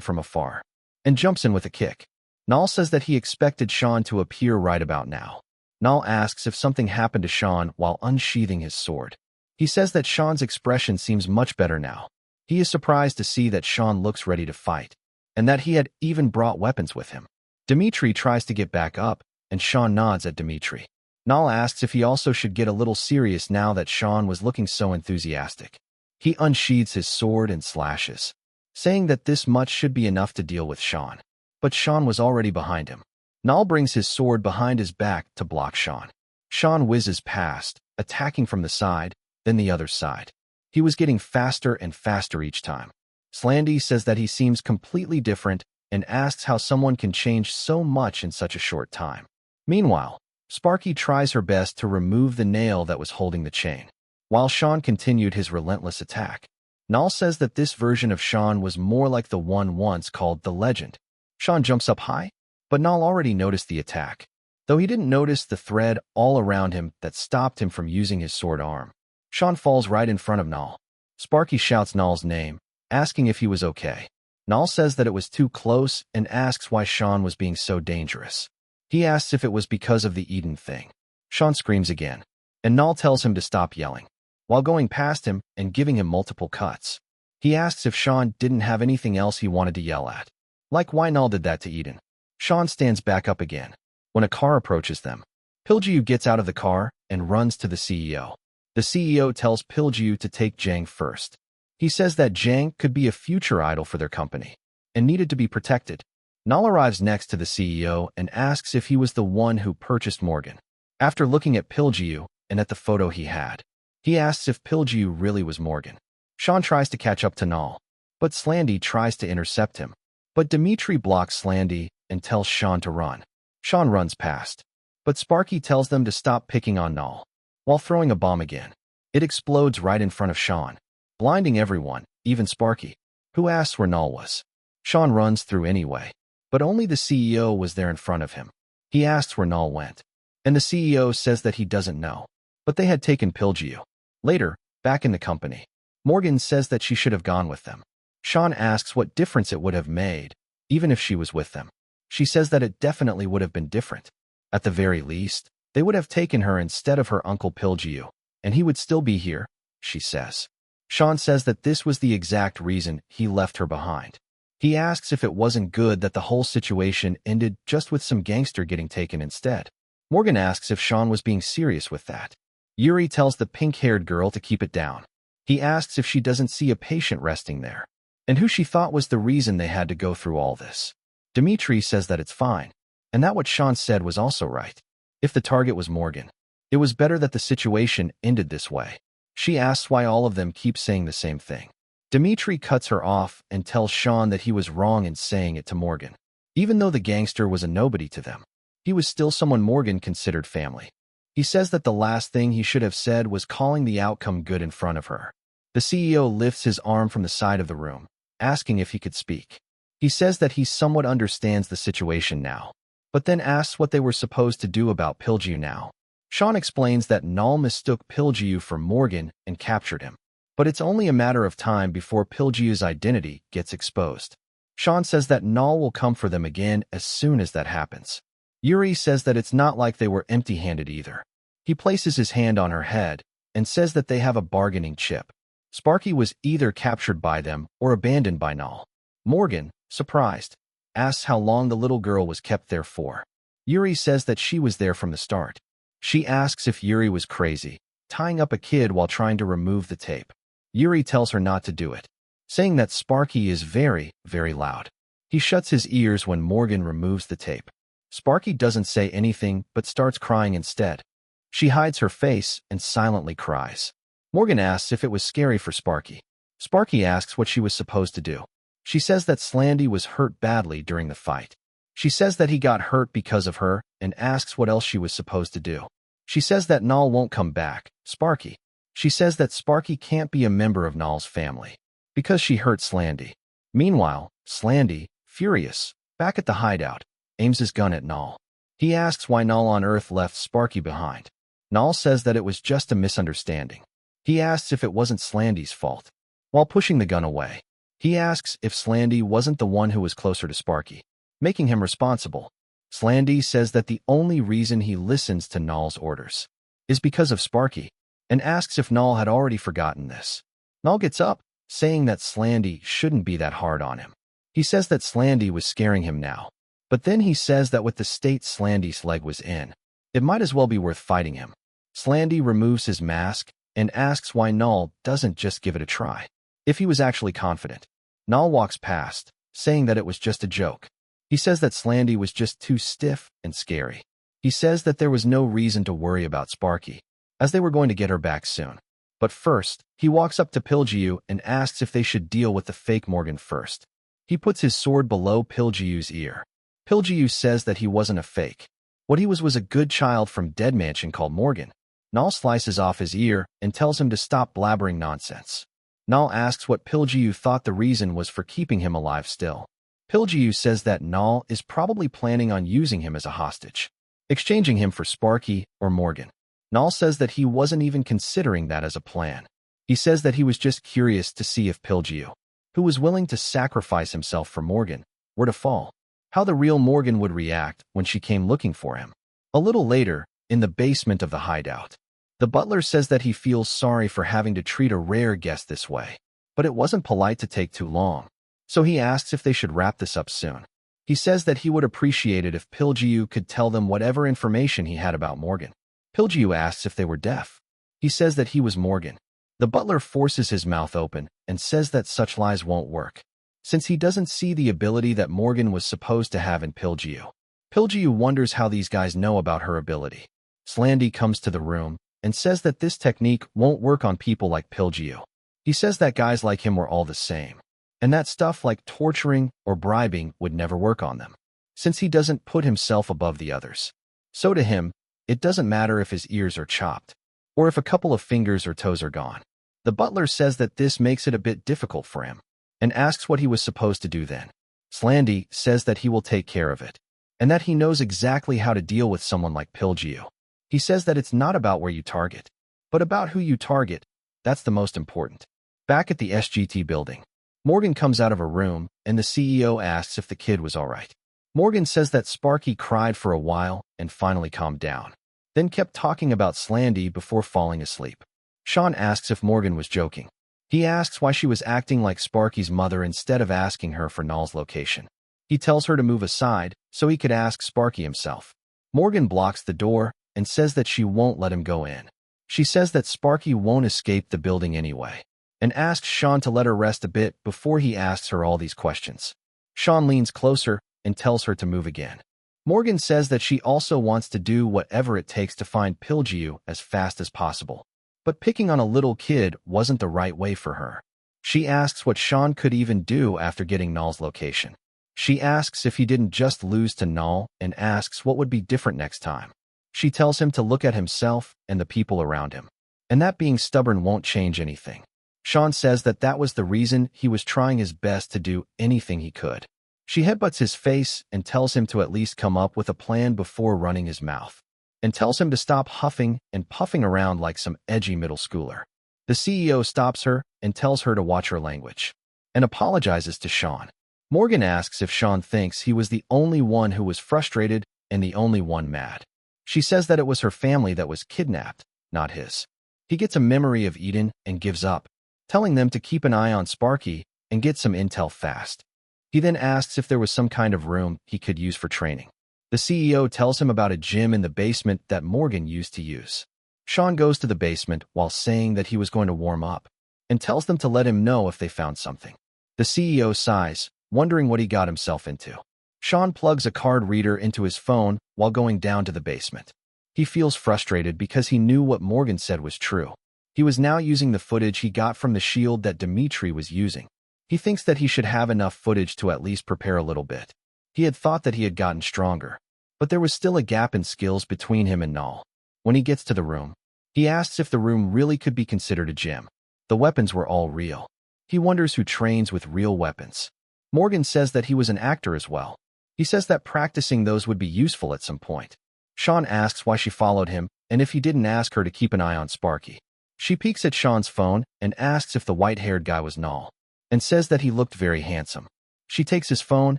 from afar and jumps in with a kick. Null says that he expected Shawn to appear right about now. Null asks if something happened to Shawn while unsheathing his sword. He says that Shawn's expression seems much better now. He is surprised to see that Shawn looks ready to fight, and that he had even brought weapons with him. Dmitri tries to get back up, and Shawn nods at Dmitri. Null asks if he also should get a little serious now that Shawn was looking so enthusiastic. He unsheathes his sword and slashes, saying that this much should be enough to deal with Shawn. But Shawn was already behind him. Null brings his sword behind his back to block Shawn. Shawn whizzes past, attacking from the side, then the other side. He was getting faster and faster each time. Slandy says that he seems completely different and asks how someone can change so much in such a short time. Meanwhile, Sparky tries her best to remove the nail that was holding the chain, while Shawn continued his relentless attack. Null says that this version of Shawn was more like the one once called the Legend. Shawn jumps up high, but Null already noticed the attack, though he didn't notice the thread all around him that stopped him from using his sword arm. Shawn falls right in front of Null. Sparky shouts Null's name, asking if he was okay. Null says that it was too close and asks why Shawn was being so dangerous. He asks if it was because of the Eden thing. Shawn screams again, and Null tells him to stop yelling, while going past him and giving him multiple cuts. He asks if Shawn didn't have anything else he wanted to yell at, like why Null did that to Eden. Shawn stands back up again. When a car approaches them, Pilgu gets out of the car and runs to the CEO. The CEO tells Pilgu to take Jang first. He says that Jang could be a future idol for their company and needed to be protected. Null arrives next to the CEO and asks if he was the one who purchased Morgan. After looking at Pilgu and at the photo he had, he asks if Pilgu really was Morgan. Shawn tries to catch up to Null, but Slandy tries to intercept him. But Dmitri blocks Slandy and tells Shawn to run. Shawn runs past, but Sparky tells them to stop picking on Null, while throwing a bomb again. It explodes right in front of Shawn, blinding everyone, even Sparky, who asks where Null was. Shawn runs through anyway, but only the CEO was there in front of him. He asks where Null went, and the CEO says that he doesn't know, but they had taken Pilgu. Later, back in the company, Morgan says that she should have gone with them. Shawn asks what difference it would have made, even if she was with them. She says that it definitely would have been different. At the very least, they would have taken her instead of her uncle Pilgu, and he would still be here, she says. Shawn says that this was the exact reason he left her behind. He asks if it wasn't good that the whole situation ended just with some gangster getting taken instead. Morgan asks if Shawn was being serious with that. Yuri tells the pink-haired girl to keep it down. He asks if she doesn't see a patient resting there, and who she thought was the reason they had to go through all this. Dmitri says that it's fine, and that what Shawn said was also right. If the target was Morgan, it was better that the situation ended this way. She asks why all of them keep saying the same thing. Dmitri cuts her off and tells Shawn that he was wrong in saying it to Morgan. Even though the gangster was a nobody to them, he was still someone Morgan considered family. He says that the last thing he should have said was calling the outcome good in front of her. The CEO lifts his arm from the side of the room, asking if he could speak. He says that he somewhat understands the situation now, but then asks what they were supposed to do about Pilgu now. Shawn explains that Null mistook Pilgu for Morgan and captured him, but it's only a matter of time before Pilgu's identity gets exposed. Shawn says that Null will come for them again as soon as that happens. Yuri says that it's not like they were empty-handed either. He places his hand on her head and says that they have a bargaining chip. Sparky was either captured by them or abandoned by Null. Morgan, surprised, asks how long the little girl was kept there for. Yuri says that she was there from the start. She asks if Yuri was crazy, tying up a kid while trying to remove the tape. Yuri tells her not to do it, saying that Sparky is very, very loud. He shuts his ears when Morgan removes the tape. Sparky doesn't say anything but starts crying instead. She hides her face and silently cries. Morgan asks if it was scary for Sparky. Sparky asks what she was supposed to do. She says that Slandy was hurt badly during the fight. She says that he got hurt because of her and asks what else she was supposed to do. She says that Null won't come back, Sparky. She says that Sparky can't be a member of Null's family because she hurt Slandy. Meanwhile, Slandy, furious, back at the hideout, aims his gun at Null. He asks why Null on Earth left Sparky behind. Null says that it was just a misunderstanding. He asks if it wasn't Slandy's fault. While pushing the gun away, he asks if Slandy wasn't the one who was closer to Sparky, making him responsible. Slandy says that the only reason he listens to Null's orders is because of Sparky, and asks if Null had already forgotten this. Null gets up, saying that Slandy shouldn't be that hard on him. He says that Slandy was scaring him now, but then he says that with the state Slandy's leg was in, it might as well be worth fighting him. Slandy removes his mask and asks why Null doesn't just give it a try, if he was actually confident. Null walks past, saying that it was just a joke. He says that Slandy was just too stiff and scary. He says that there was no reason to worry about Sparky, as they were going to get her back soon. But first, he walks up to Pilgu and asks if they should deal with the fake Morgan first. He puts his sword below Pilgu's ear. Pilgu says that he wasn't a fake. What he was a good child from Dead Mansion called Morgan. Null slices off his ear and tells him to stop blabbering nonsense. Null asks what Pilgu thought the reason was for keeping him alive still. Pilgu says that Null is probably planning on using him as a hostage, exchanging him for Sparky or Morgan. Null says that he wasn't even considering that as a plan. He says that he was just curious to see if Pilgu, who was willing to sacrifice himself for Morgan, were to fall, how the real Morgan would react when she came looking for him. A little later, in the basement of the hideout, the butler says that he feels sorry for having to treat a rare guest this way, but it wasn't polite to take too long, so he asks if they should wrap this up soon. He says that he would appreciate it if Pilgu could tell them whatever information he had about Morgan. Pilgu asks if they were deaf. He says that he was Morgan. The butler forces his mouth open and says that such lies won't work, since he doesn't see the ability that Morgan was supposed to have in Pilgu. Pilgu wonders how these guys know about her ability. Slandy comes to the room and says that this technique won't work on people like Pilgu. He says that guys like him were all the same, and that stuff like torturing or bribing would never work on them, since he doesn't put himself above the others. So to him, it doesn't matter if his ears are chopped, or if a couple of fingers or toes are gone. The butler says that this makes it a bit difficult for him, and asks what he was supposed to do then. Slandy says that he will take care of it, and that he knows exactly how to deal with someone like Pilgu. He says that it's not about where you target, but about who you target. That's the most important. Back at the SGT building, Morgan comes out of a room, and the CEO asks if the kid was all right. Morgan says that Sparky cried for a while and finally calmed down, then kept talking about Slandy before falling asleep. Shawn asks if Morgan was joking. He asks why she was acting like Sparky's mother instead of asking her for Null's location. He tells her to move aside so he could ask Sparky himself. Morgan blocks the door and says that she won't let him go in. She says that Sparky won't escape the building anyway, and asks Shawn to let her rest a bit before he asks her all these questions. Shawn leans closer and tells her to move again. Morgan says that she also wants to do whatever it takes to find Pilgu as fast as possible, but picking on a little kid wasn't the right way for her. She asks what Shawn could even do after getting Null's location. She asks if he didn't just lose to Null and asks what would be different next time. She tells him to look at himself and the people around him, and that being stubborn won't change anything. Shawn says that that was the reason he was trying his best to do anything he could. She headbutts his face and tells him to at least come up with a plan before running his mouth, and tells him to stop huffing and puffing around like some edgy middle schooler. The CEO stops her and tells her to watch her language, and apologizes to Shawn. Morgan asks if Shawn thinks he was the only one who was frustrated and the only one mad. She says that it was her family that was kidnapped, not his. He gets a memory of Eden and gives up, telling them to keep an eye on Sparky and get some intel fast. He then asks if there was some kind of room he could use for training. The CEO tells him about a gym in the basement that Morgan used to use. Shawn goes to the basement while saying that he was going to warm up, and tells them to let him know if they found something. The CEO sighs, wondering what he got himself into. Shawn plugs a card reader into his phone while going down to the basement. He feels frustrated because he knew what Morgan said was true. He was now using the footage he got from the shield that Dmitri was using. He thinks that he should have enough footage to at least prepare a little bit. He had thought that he had gotten stronger, but there was still a gap in skills between him and Null. When he gets to the room, he asks if the room really could be considered a gym. The weapons were all real. He wonders who trains with real weapons. Morgan says that he was an actor as well. He says that practicing those would be useful at some point. Shawn asks why she followed him and if he didn't ask her to keep an eye on Sparky. She peeks at Shawn's phone and asks if the white-haired guy was Null, and says that he looked very handsome. She takes his phone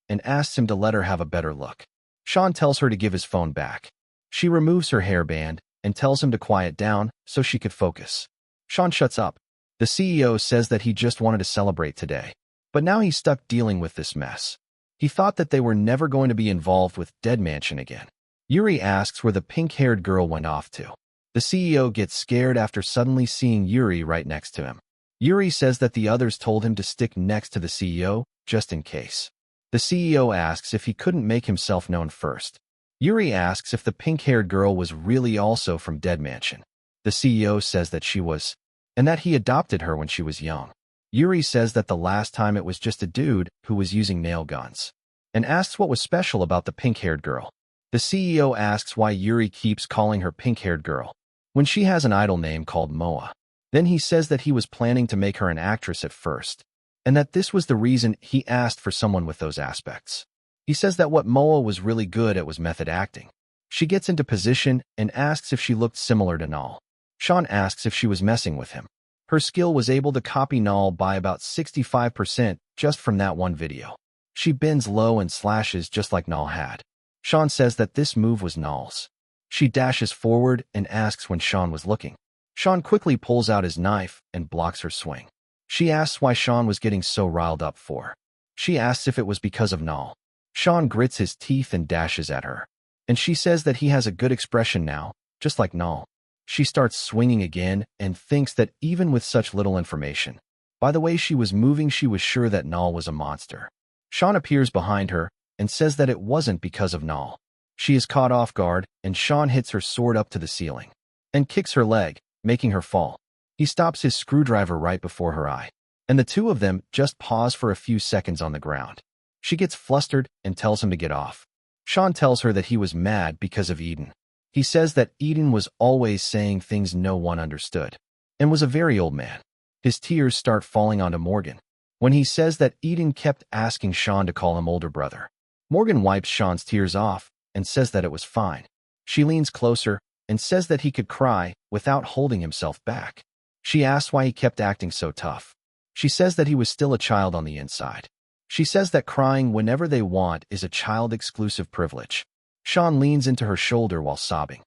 and asks him to let her have a better look. Shawn tells her to give his phone back. She removes her hairband and tells him to quiet down so she could focus. Shawn shuts up. The CEO says that he just wanted to celebrate today, but now he's stuck dealing with this mess. He thought that they were never going to be involved with Dead Mansion again. Yuri asks where the pink-haired girl went off to. The CEO gets scared after suddenly seeing Yuri right next to him. Yuri says that the others told him to stick next to the CEO, just in case. The CEO asks if he couldn't make himself known first. Yuri asks if the pink-haired girl was really also from Dead Mansion. The CEO says that she was, and that he adopted her when she was young. Yuri says that the last time it was just a dude who was using nail guns, and asks what was special about the pink-haired girl. The CEO asks why Yuri keeps calling her pink-haired girl, when she has an idol name called Manhwa. Then he says that he was planning to make her an actress at first, and that this was the reason he asked for someone with those aspects. He says that what Manhwa was really good at was method acting. She gets into position and asks if she looked similar to Null. Shawn asks if she was messing with him. Her skill was able to copy Null by about 65% just from that one video. She bends low and slashes just like Null had. Shawn says that this move was Null's. She dashes forward and asks when Shawn was looking. Shawn quickly pulls out his knife and blocks her swing. She asks why Shawn was getting so riled up for. She asks if it was because of Null. Shawn grits his teeth and dashes at her, and she says that he has a good expression now, just like Null. She starts swinging again and thinks that even with such little information, By the way she was moving, she was sure that Null was a monster. Shawn appears behind her and says that it wasn't because of Null. She is caught off guard, and Shawn hits her sword up to the ceiling and kicks her leg, making her fall. He stops his screwdriver right before her eye, and the two of them just pause for a few seconds on the ground. She gets flustered and tells him to get off. Shawn tells her that he was mad because of Eden. He says that Eden was always saying things no one understood and was a very old man. His tears start falling onto Morgan when he says that Eden kept asking Shawn to call him older brother. Morgan wipes Shawn's tears off and says that it was fine. She leans closer and says that he could cry without holding himself back. She asks why he kept acting so tough. She says that he was still a child on the inside. She says that crying whenever they want is a child-exclusive privilege. Shawn leans into her shoulder while sobbing.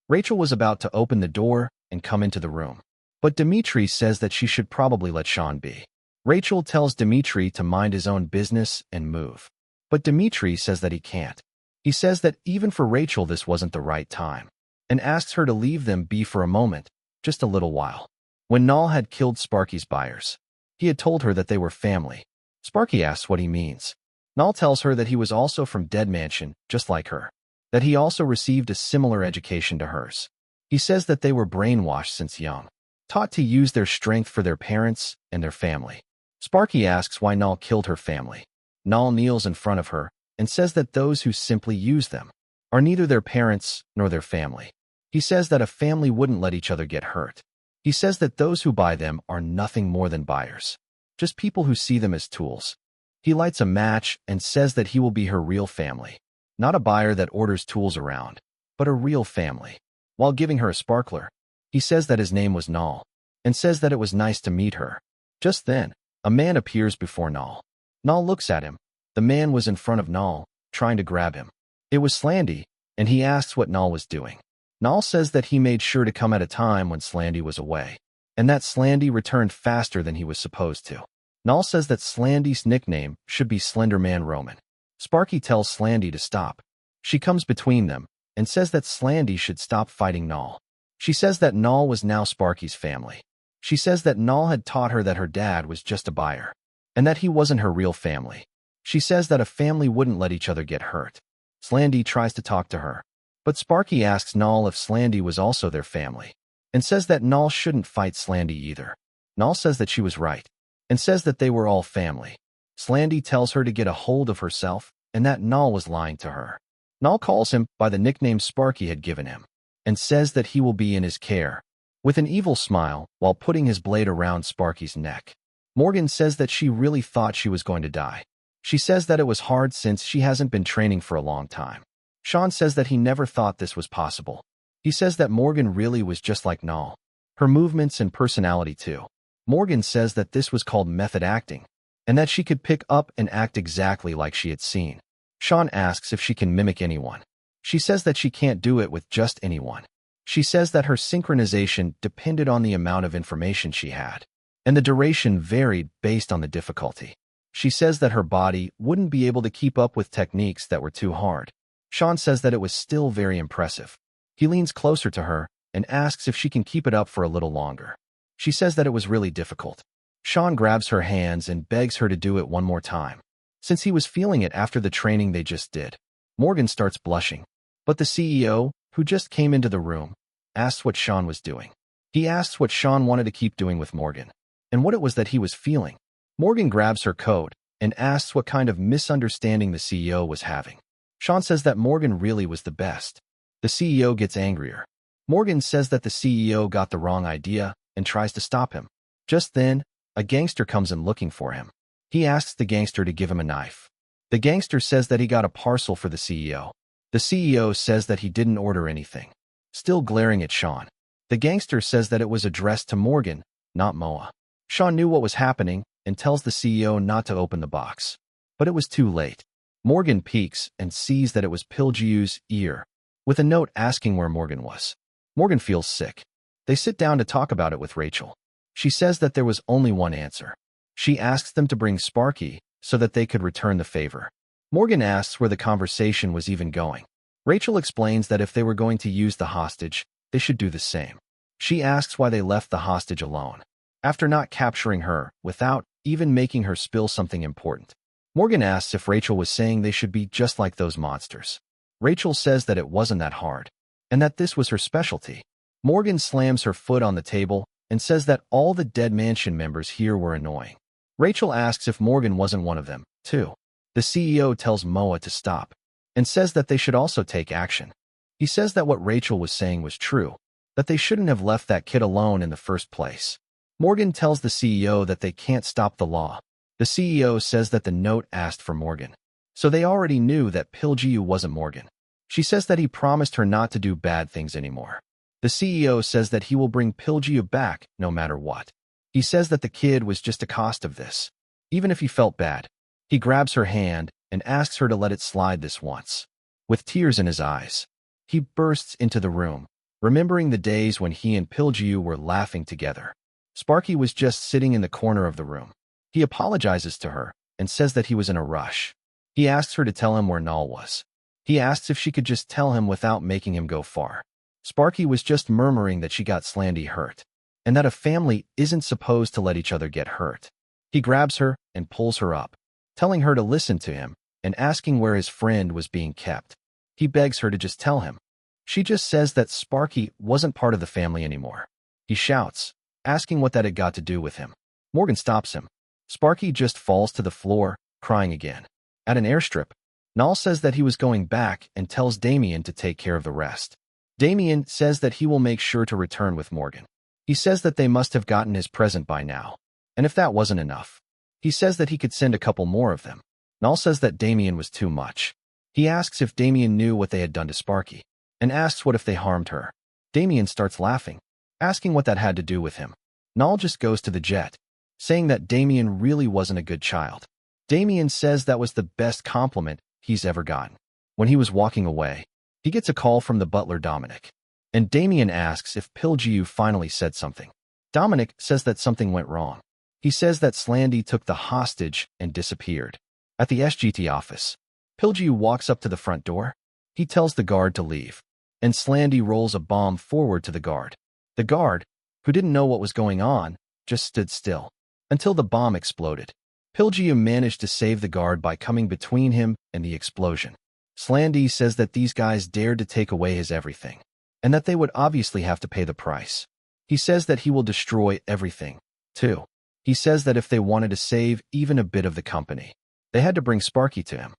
Rachel was about to open the door and come into the room, but Dmitri says that she should probably let Shawn be. Rachel tells Dmitri to mind his own business and move, but Dmitri says that he can't. He says that even for Rachel this wasn't the right time, and asks her to leave them be for a moment, just a little while. When Null had killed Sparky's buyers, he had told her that they were family. Sparky asks what he means. Null tells her that he was also from Dead Mansion, just like her, that he also received a similar education to hers. He says that they were brainwashed since young, taught to use their strength for their parents and their family. Sparky asks why Null killed her family. Null kneels in front of her and says that those who simply use them are neither their parents nor their family. He says that a family wouldn't let each other get hurt. He says that those who buy them are nothing more than buyers, just people who see them as tools. He lights a match and says that he will be her real family, not a buyer that orders tools around, but a real family. While giving her a sparkler, he says that his name was Null, and says that it was nice to meet her. Just then, a man appears before Null. Null looks at him. The man was in front of Null, trying to grab him. It was Slandy, and he asks what Null was doing. Null says that he made sure to come at a time when Slandy was away, and that Slandy returned faster than he was supposed to. Null says that Slandy's nickname should be Slenderman Roman. Sparky tells Slandy to stop. She comes between them and says that Slandy should stop fighting Null. She says that Null was now Sparky's family. She says that Null had taught her that her dad was just a buyer, and that he wasn't her real family. She says that a family wouldn't let each other get hurt. Slandy tries to talk to her, but Sparky asks Null if Slandy was also their family, and says that Null shouldn't fight Slandy either. Null says that she was right, and says that they were all family. Slandy tells her to get a hold of herself, and that Null was lying to her. Null calls him by the nickname Sparky had given him, and says that he will be in his care, with an evil smile while putting his blade around Sparky's neck. Morgan says that she really thought she was going to die. She says that it was hard since she hasn't been training for a long time. Shawn says that he never thought this was possible. He says that Morgan really was just like Null. Her movements and personality too. Morgan says that this was called method acting, and that she could pick up and act exactly like she had seen. Shawn asks if she can mimic anyone. She says that she can't do it with just anyone. She says that her synchronization depended on the amount of information she had, and the duration varied based on the difficulty. She says that her body wouldn't be able to keep up with techniques that were too hard. Shawn says that it was still very impressive. He leans closer to her and asks if she can keep it up for a little longer. She says that it was really difficult. Shawn grabs her hands and begs her to do it one more time, since he was feeling it after the training they just did. Morgan starts blushing, but the CEO, who just came into the room, asks what Shawn was doing. He asks what Shawn wanted to keep doing with Morgan, and what it was that he was feeling. Morgan grabs her coat and asks what kind of misunderstanding the CEO was having. Shawn says that Morgan really was the best. The CEO gets angrier. Morgan says that the CEO got the wrong idea and tries to stop him. Just then, a gangster comes in looking for him. He asks the gangster to give him a knife. The gangster says that he got a parcel for the CEO. The CEO says that he didn't order anything, still glaring at Shawn. The gangster says that it was addressed to Morgan, not Moa. Shawn knew what was happening and tells the CEO not to open the box. But it was too late. Morgan peeks and sees that it was Pilgu's ear, with a note asking where Morgan was. Morgan feels sick. They sit down to talk about it with Rachel. She says that there was only one answer. She asks them to bring Sparky so that they could return the favor. Morgan asks where the conversation was even going. Rachel explains that if they were going to use the hostage, they should do the same. She asks why they left the hostage alone. after not capturing her without even making her spill something important. Morgan asks if Rachel was saying they should be just like those monsters. Rachel says that it wasn't that hard, and that this was her specialty. Morgan slams her foot on the table and says that all the Dead Mansion members here were annoying. Rachel asks if Morgan wasn't one of them, too. The CEO tells Moa to stop and says that they should also take action. He says that what Rachel was saying was true, that they shouldn't have left that kid alone in the first place. Morgan tells the CEO that they can't stop the law. The CEO says that the note asked for Morgan, so they already knew that Pilgu wasn't Morgan. She says that he promised her not to do bad things anymore. The CEO says that he will bring Pilgu back no matter what. He says that the kid was just a cost of this. Even if he felt bad, he grabs her hand and asks her to let it slide this once. With tears in his eyes, he bursts into the room, remembering the days when he and Pilgu were laughing together. Sparky was just sitting in the corner of the room. He apologizes to her and says that he was in a rush. He asks her to tell him where Null was. He asks if she could just tell him without making him go far. Sparky was just murmuring that she got Slandy hurt, and that a family isn't supposed to let each other get hurt. He grabs her and pulls her up, telling her to listen to him and asking where his friend was being kept. He begs her to just tell him. She just says that Sparky wasn't part of the family anymore. He shouts, asking what that had got to do with him. Morgan stops him. Sparky just falls to the floor, crying again. At an airstrip, Null says that he was going back and tells Damien to take care of the rest. Damien says that he will make sure to return with Morgan. He says that they must have gotten his present by now, and if that wasn't enough, he says that he could send a couple more of them. Null says that Damien was too much. He asks if Damien knew what they had done to Sparky, and asks what if they harmed her. Damien starts laughing, asking what that had to do with him. Null just goes to the jet, saying that Damien really wasn't a good child. Damien says that was the best compliment he's ever gotten. When he was walking away, he gets a call from the butler Dominic, and Damien asks if Pilgu finally said something. Dominic says that something went wrong. He says that Slandy took the hostage and disappeared. At the SGT office, Pilgu walks up to the front door. He tells the guard to leave, and Slandy rolls a bomb forward to the guard. The guard, who didn't know what was going on, just stood still until the bomb exploded. Pilgu managed to save the guard by coming between him and the explosion. Slandy says that these guys dared to take away his everything, and that they would obviously have to pay the price. He says that he will destroy everything, too. He says that if they wanted to save even a bit of the company, they had to bring Sparky to him.